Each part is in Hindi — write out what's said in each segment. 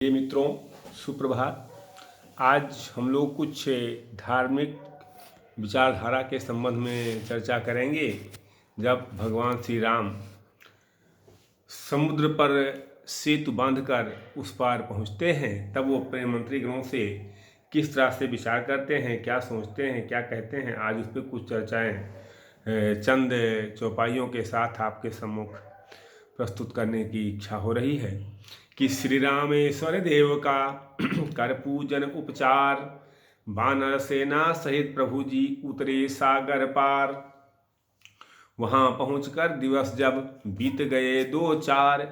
ये मित्रों, सुप्रभात। आज हम लोग कुछ धार्मिक विचारधारा के संबंध में चर्चा करेंगे। जब भगवान श्री राम समुद्र पर सेतु बांधकर उस पार पहुंचते हैं, तब वो अपने मंत्रीगणों से किस तरह से विचार करते हैं, क्या सोचते हैं, क्या कहते हैं। आज उस पर कुछ चर्चाएं चंद चौपाइयों के साथ आपके सम्मुख प्रस्तुत करने की इच्छा हो रही है कि श्री रामेश्वर देव का कर पूजन उपचार, वानर सेना सहित प्रभु जी उतरे सागर पार। वहां पहुंचकर दिवस जब बीत गए 2-4,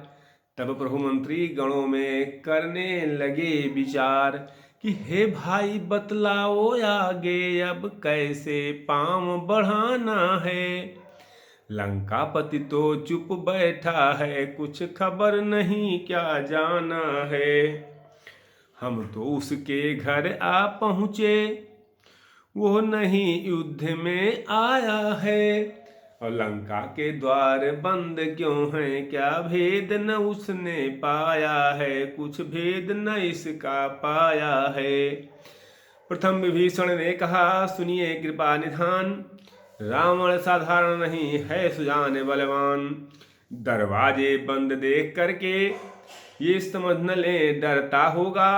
तब प्रभु मंत्री गणों में करने लगे विचार कि हे भाई बतलाओ आगे अब कैसे पांव बढ़ाना है। लंकापति तो चुप बैठा है, कुछ खबर नहीं क्या जाना है। हम तो उसके घर आ पहुँचे, वो नहीं युद्ध में आया है। और लंका के द्वार बंद क्यों हैं, क्या भेद न उसने पाया है, कुछ भेद न इसका पाया है। प्रथम विभीषण ने कहा, सुनिए कृपा निधान, रावण साधारण नहीं है सुजान बलवान। दरवाजे बंद देख करके ये समझ न ले डरता होगा,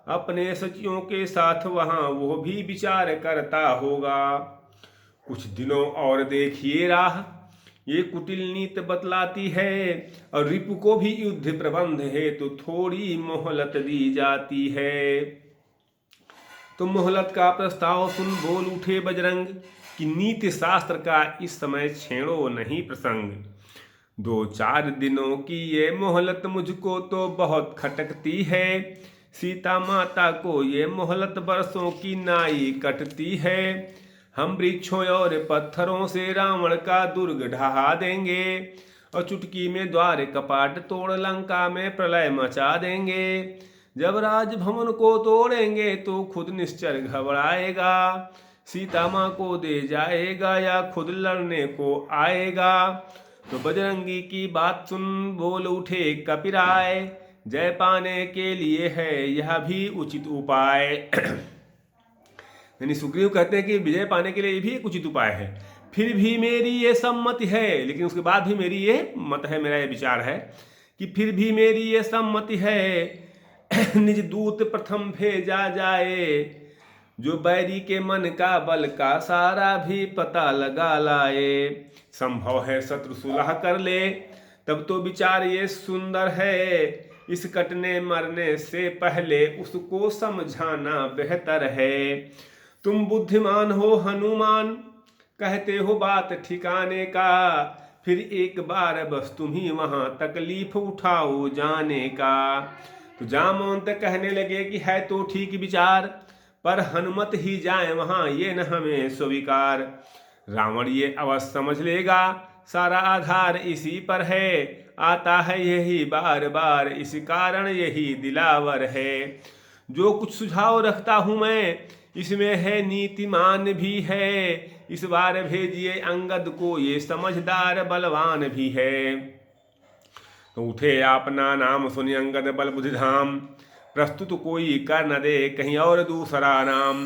अपने सचियों के साथ वहां वो भी विचार करता होगा। कुछ दिनों और देखिए राह, ये कुटिल नीत बतलाती है, और रिपु को भी युद्ध प्रबंध है तो थोड़ी मोहलत दी जाती है। तो मोहलत का प्रस्ताव सुन बोल उठे बजरंग कि नीति शास्त्र का इस समय छेड़ो नहीं प्रसंग। 2-4 दिनों की ये मोहलत मुझको तो बहुत खटकती है, सीता माता को ये मोहलत बरसों की नाई कटती है। हम वृक्षों और पत्थरों से रावण का दुर्ग ढहा देंगे, और चुटकी में द्वार कपाट तोड़ लंका में प्रलय मचा देंगे। जब राजभवन को तोड़ेंगे तो खुद निश्चर घबराएगा, सीता माँ को दे जाएगा या खुद लड़ने को आएगा। तो बजरंगी की बात सुन बोल उठे कपिराय, जय पाने के लिए है यह भी उचित उपाय। यानी सुग्रीव कहते हैं कि विजय पाने के लिए भी एक उचित उपाय है, फिर भी मेरी ये सम्मति है। लेकिन उसके बाद भी मेरी ये मत है, मेरा ये विचार है कि फिर भी मेरी ये सम्मति है, निज दूत प्रथम भेजा जाए, जो बैरी के मन का बल का सारा भी पता लगा लाए। संभव है शत्रु सुलह कर ले, तब तो विचार ये सुंदर है, इस कटने मरने से पहले उसको समझाना बेहतर है। तुम बुद्धिमान हो हनुमान, कहते हो बात ठिकाने का, फिर एक बार बस तुम ही वहां तकलीफ उठाओ जाने का। तो जामवंत कहने लगे कि है तो ठीक विचार, पर हनुमत ही जाए वहां ये न हमें स्वीकार। रावण ये अवश्य समझ लेगा, सारा आधार इसी पर है, आता है यही बार बार, इस कारण यही दिलावर है। जो कुछ सुझाव रखता हूं मैं, इसमें है नीतिमान भी है, इस बार भेजिए अंगद को, ये समझदार बलवान भी है। तो उठे अपना नाम सुनि अंगद बल बुद्धि धाम, प्रस्तुत कोई कर न दे कहीं और दूसरा नाम।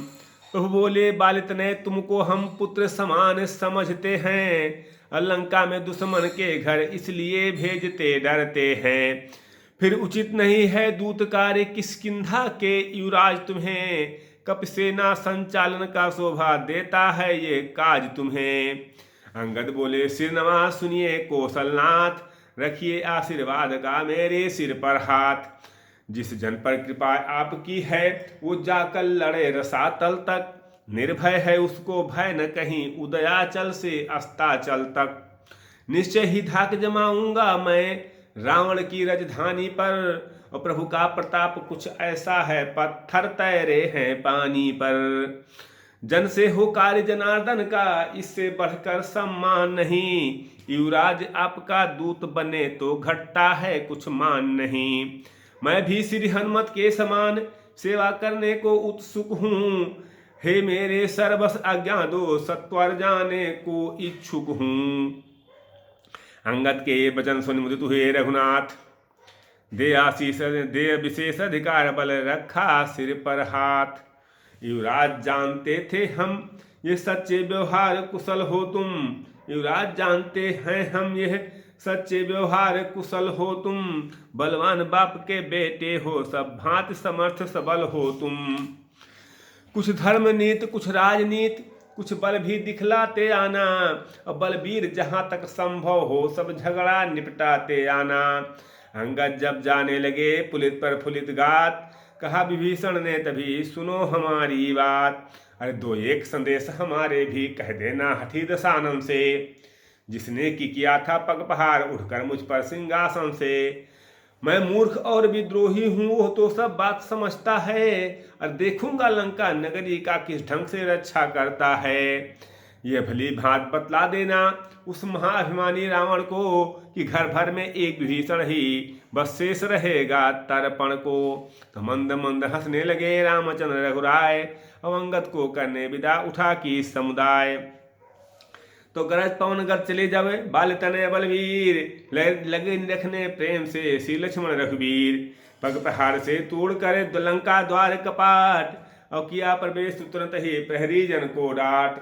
प्रभु बोले बालित ने तुमको हम पुत्र समान समझते हैं, लंका में दुश्मन के घर इसलिए भेजते डरते हैं। फिर उचित नहीं है दूत कार्य किष्किंधा के युवराज तुम्हें, कप सेना संचालन का शोभा देता है ये काज तुम्हें। अंगद बोले सिर नवा सुनिए कौशलनाथ, रखिए आशीर्वाद का मेरे सिर पर हाथ। जिस जन पर कृपा आपकी है वो जाकर लड़े रसातल तक, निर्भय है उसको भय न कहीं उदयाचल से अस्ताचल तक। निश्चय ही धाक जमाऊंगा मैं रावण की राजधानी पर, और प्रभु का प्रताप कुछ ऐसा है पत्थर तैरे हैं पानी पर। जन से हो कार्य जनार्दन का, इससे बढ़कर सम्मान नहीं, युवराज आपका दूत बने तो घटता है कुछ मान नहीं। मैं भी श्री हनुमत के समान सेवा करने को उत्सुक हूँ, हे मेरे सर्वस आज्ञा दो सत्वर जाने को इच्छुक हूँ। अंगद के वचन सुन मुदित हुए रघुनाथ, दे आशीष दे विशेष अधिकार बल रखा सिर पर हाथ। युवराज जानते थे हम ये सच्चे व्यवहार कुशल हो तुम। युवराज जानते हैं हम यह सच्चे व्यवहार कुशल हो तुम। बलवान बाप के बेटे हो सब भांति समर्थ सबल हो तुम। कुछ धर्म नीत कुछ राजनीति कुछ बल भी दिखलाते आना। और बलबीर जहाँ तक संभव हो सब झगड़ा निपटाते आना। अंगद जब जाने लगे पुलित पर फुलित गात, कहा विभीषण ने तभी सुनो हमारी बात। अरे दो एक संदेश हमारे भी कह देना हठी दशानन से। जिसने की किया था पग पहाड़ उठकर मुझ पर सिंहासन से। मैं मूर्ख और विद्रोही हूँ वो तो सब बात समझता है। और देखूंगा लंका नगरी का किस ढंग से रक्षा करता है। यह भली भांत बतला देना उस महाअभिमानी रावण को कि घर भर में एक विभीषण ही बस शेष रहेगा तर्पण को। तो मंद मंद हंसने लगे रामचंद्र रघुराय। और अंगद को करने विदा उठा की समुदाय। तो गरज पवन गद चले जावे बाल तनय बलवीर। लगे रखने प्रेम से श्री लक्ष्मण रघुवीर। पग प्रहार से तोड़ करे लंका द्वार कपाट। और किया प्रवेश तुरंत ही प्रहरी जन को डांट।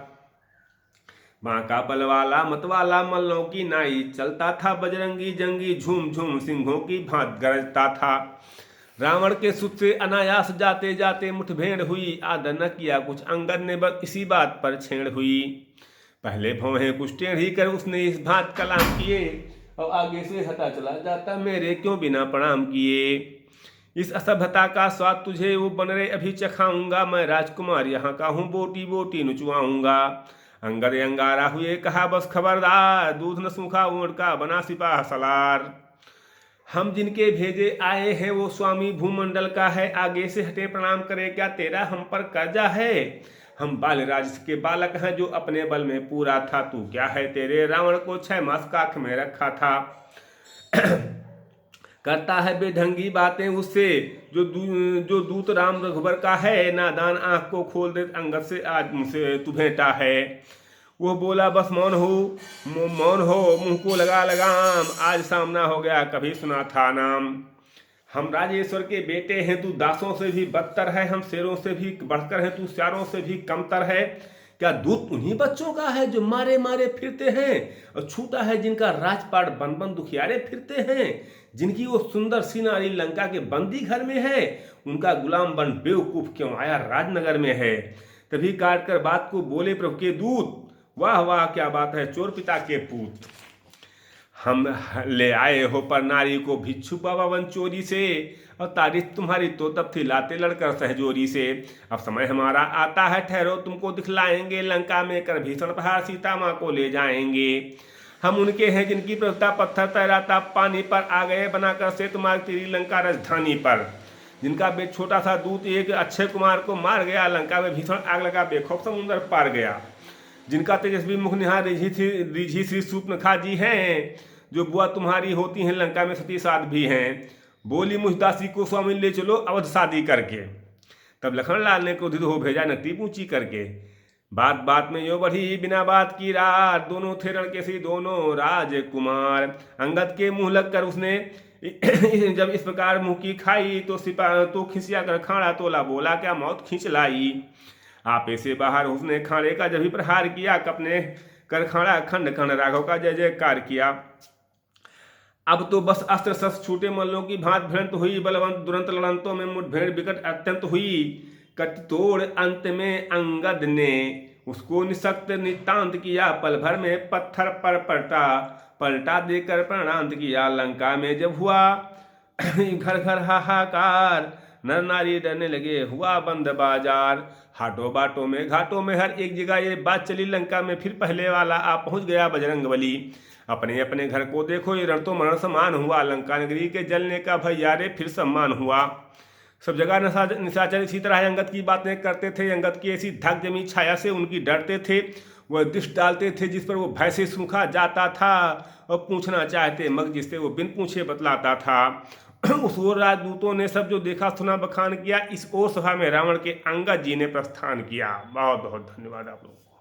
माँ का बलवाला मतवाला मल्लों की नाई। चलता था बजरंगी जंगी झूम झूम सिंहों की भांत गरजता था। रावण के सुत से अनायास जाते जाते मुठभेड़ हुई। आदर न किया कुछ अंगद ने बस इसी बात पर छेड़ हुई। पहले भौहें कुछ टेढ़ी कर उसने इस भांत कलाम किए। और आगे से हटा चला जाता मेरे क्यों बिना प्रणाम किए। इस असभ्यता का स्वाद तुझे वो बनरे अभी चखाऊंगा। मैं राजकुमार यहाँ का हूँ बोटी बोटी नुचवाऊंगा। अंगद अंगारा हुए कहा बस खबरदार। दूध न सूखा ऊँट का बना सिपाह सलार। हम जिनके भेजे आए हैं वो स्वामी भूमंडल का है। आगे से हटे प्रणाम करे क्या तेरा हम पर कर्जा है। हम बालराज के बालक हैं जो अपने बल में पूरा था। तू क्या है तेरे रावण को 6 मास काख में रखा था। करता है बेढंगी बातें उससे जो दूत राम रघुबर का है। नादान आंख को खोल दे अंगद से आज मुझसे तू भेंटा है। वो बोला बस मौन हो मुंह को लगा लगाम। आज सामना हो गया कभी सुना था नाम। हम राजेश्वर के बेटे हैं तू दासों से भी बदतर है। हम शेरों से भी बढ़कर हैं तू स्यारों से भी कमतर है। क्या दूत उन्हीं बच्चों का है जो मारे मारे फिरते हैं। और छूटा है जिनका राजपाट बन बन दुखियारे फिरते हैं। जिनकी वो सुंदर सी नारी लंका के बंदी घर में है। उनका गुलाम बन बेवकूफ क्यों आया राजनगर में है। तभी काट कर बात को बोले प्रभु के दूत। वाह वाह क्या बात है चोर पिता के पूत। हम ले आए हो पर नारी को भिक्षु पावन चोरी से। और तारीफ तुम्हारी तो तब थी लाते लड़कर सहजोरी से। अब समय हमारा आता है ठहरो तुमको दिखलाएंगे। लंका में कर भीषण प्रहार सीता माँ को ले जाएंगे। हम उनके हैं जिनकी प्रभुता पत्थर तैराता पानी पर। आ गए बनाकर से तुम्हारी तेरी लंका राजधानी पर। जिनका बेट छोटा सा दूत एक अक्षय कुमार को मार गया। लंका में भीषण आग लगा बेखौफ समुद्र पार गया। जिनका तेजस्वी मुख निहार रिझी श्री सूर्पनखा जी हैं। जो बुआ तुम्हारी होती हैं लंका में सती साध भी हैं। बोली मुझ दासी को स्वामी ले चलो अवध शादी करके। तब लखनलाल ने क्रोधित हो भेजा नकटी पूंची करके। बात बात में यो बढ़ी बिना बात की रात। दोनों थे रणकेसी दोनों राजकुमार। अंगद के मुंह लग कर उसने जब इस प्रकार मुंह की खाई। तो सिपा तो खिसिया कर खाड़ा तोला बोला क्या मौत खींच लाई। आपे से बाहर उसने खाड़े का जब ही प्रहार किया। कपने कर खाड़ा खंड खंड राघव का जय जयकार किया। अब तो बस अस्त्र शस्त्र छूटे मल्लों की भांत भिड़ंत हुई। बलवंत दुरंत लड़ंतों में मुठभेड़ विकट अत्यंत हुई। कट तोड़ अंत में अंगद ने उसको निशक्त नितांत किया। पल भर में पत्थर पर पलटा देकर प्राणांत किया। लंका में जब हुआ घर घर हाहाकार। नर नारी डरने लगे हुआ बंद बाजार। हाटों बाटों में घाटों में हर एक जगह ये बात चली। लंका में फिर पहले वाला आ पहुंच गया बजरंग बली। अपने अपने घर को देखो ये रण तो मरण समान हुआ। लंका नगरी के जलने का भैयारे फिर सम्मान हुआ। सब जगह निशाचर इसी तरह अंगद की बातें करते थे। अंगद की ऐसी धक जमी छाया से उनकी डरते थे। वह दृष्टि डालते थे जिस पर वो भय से सूखा जाता था। और पूछना चाहते मग जिससे वो बिन पूछे बतलाता था। उस ओर राजदूतों ने सब जो देखा सुना बखान किया। इस ओर सभा में रावण के अंगद जी ने प्रस्थान किया। बहुत बहुत धन्यवाद आप लोगों को।